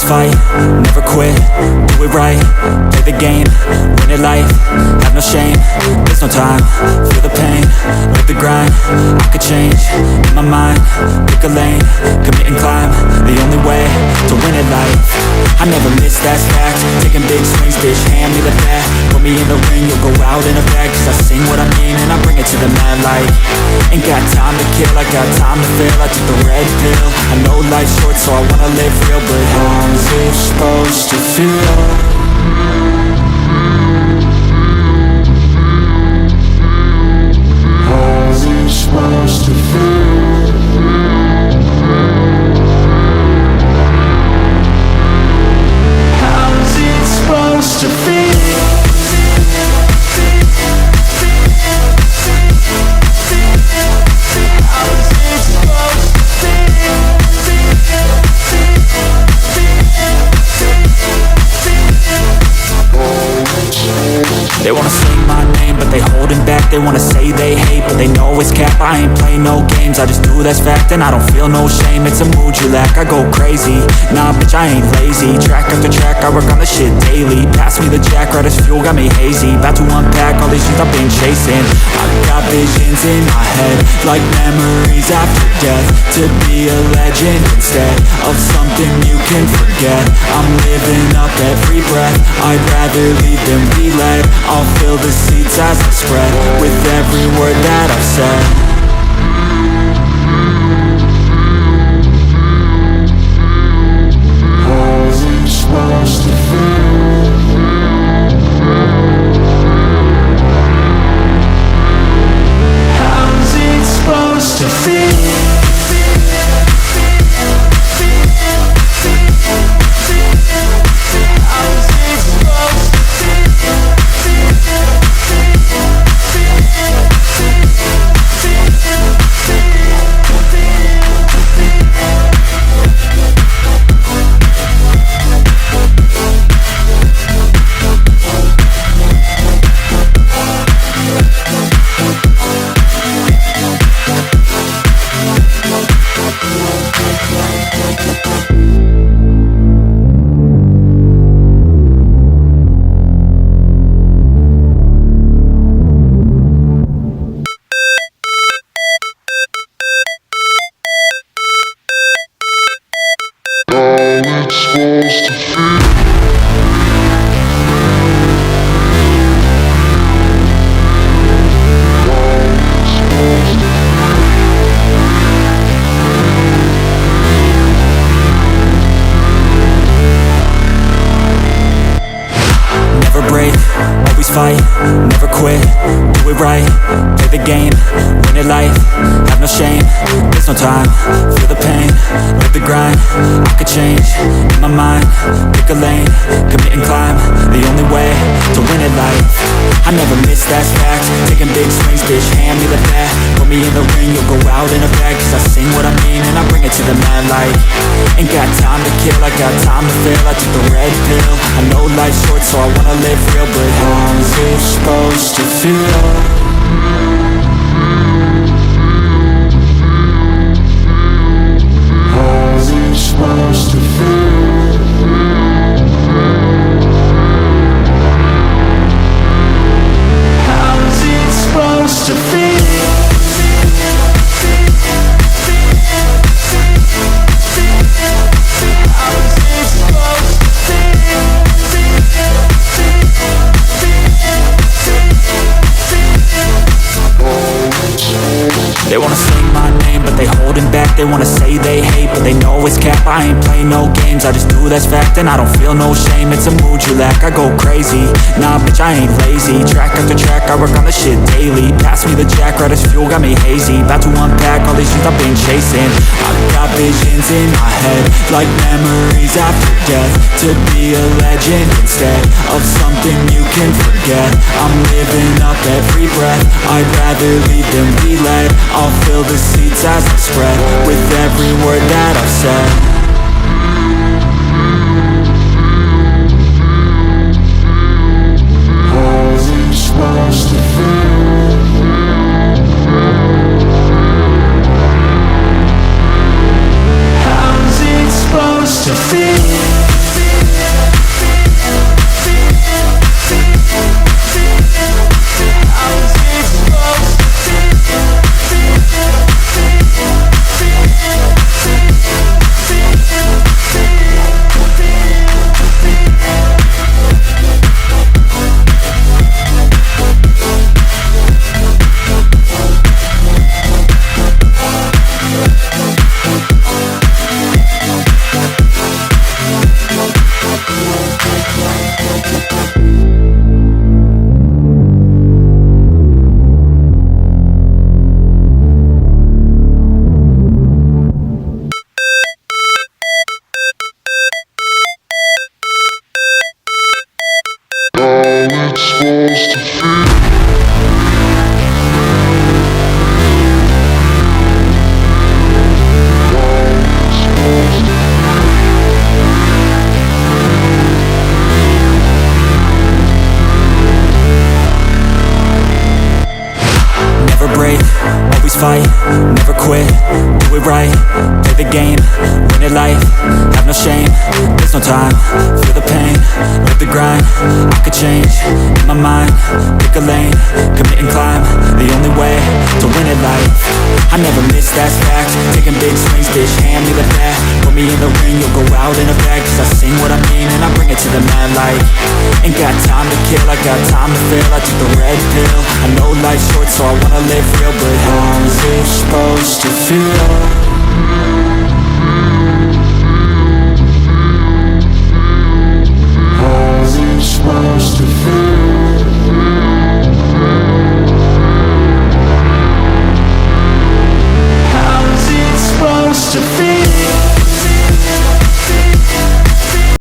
fight, never quit, do it right, play the game, win it life, have no shame, there's no time, feel the pain, live the grind, I could change, in my mind, pick a lane, commit and climb, the only way to win it life, I never miss, that's fact, taking big swings, bitch, hand me the bat, put me in the ring, you'll go out in a bag, cause I sing what I mean and I bring it to the mad light, ain't got time to kill, I got time to feel, I took the red pill, I know life's short so I wanna live real, but how's it supposed to feel? How's it supposed to feel? How's it supposed to feel? They wanna say my name, but they holding back. They wanna say they hate, but they know it's cap. I ain't play no games, I just do that's fact. And I don't feel no shame, it's a mood you lack. I go crazy, nah bitch I ain't lazy. Track after track, I work on the shit daily. Pass me the jack, right as fuel, got me hazy. About to unpack all these shit I've been chasing. I've got visions in my head, like memories after death. To be a legend instead of something you can forget. I'm living up every breath, I'd rather lead than be led. I'll fill the seats as I spread with every word that I've said. How's it supposed to feel? How's it supposed to feel? Fight, never quit, do it right, play the game, win it life, have no shame, there's no time, feel the pain, live the grind, I could change, in my mind, pick a lane, commit and climb, the only way to win it life, I never miss, that's fact, taking big swings, bitch, hand me the bat, put me in the ring, you'll go out in a bag, cause I sing what I mean and I bring it to the mad light, ain't got time to kill, I got time to feel, I took the red pill, I know life's short so I wanna live real, but how's it supposed to feel? How's it supposed to feel? How's it supposed to feel? They wanna say my name, but they holding back. They wanna say they hate, but they know it's cap. I ain't play no games, I just do that's fact. And I don't feel no shame, it's a mood you lack. I go crazy, nah bitch I ain't lazy. Track after track, I work on the shit daily. Pass me the jack, right as fuel, got me hazy. About to unpack all these shit I've been chasing. I've got visions in my head, like memories after death. To be a legend instead of something you can forget. I'm living up every breath, I'd rather lead than be led. I'll fill the seats as I spread with every word that I've said. How's it supposed to feel? How's it supposed to feel? how it's supposed to feel. Never break, always fight, never quit, do it right, play the game, win it life, have no shame, there's no time, feel the pain, live the grind, I could change, in my mind, pick a lane, commit and climb, the only way to win it life, I never miss, that's fact, taking big swings, bitch, hand me the bat, put me in the ring, you'll go out in a bag, cause I sing what I mean and I bring it to the mad light, ain't got time to kill, I got time to feel, I took the red pill, I know life's short so I wanna live real, but how's it supposed to feel? How's it supposed to feel? How's it supposed to feel?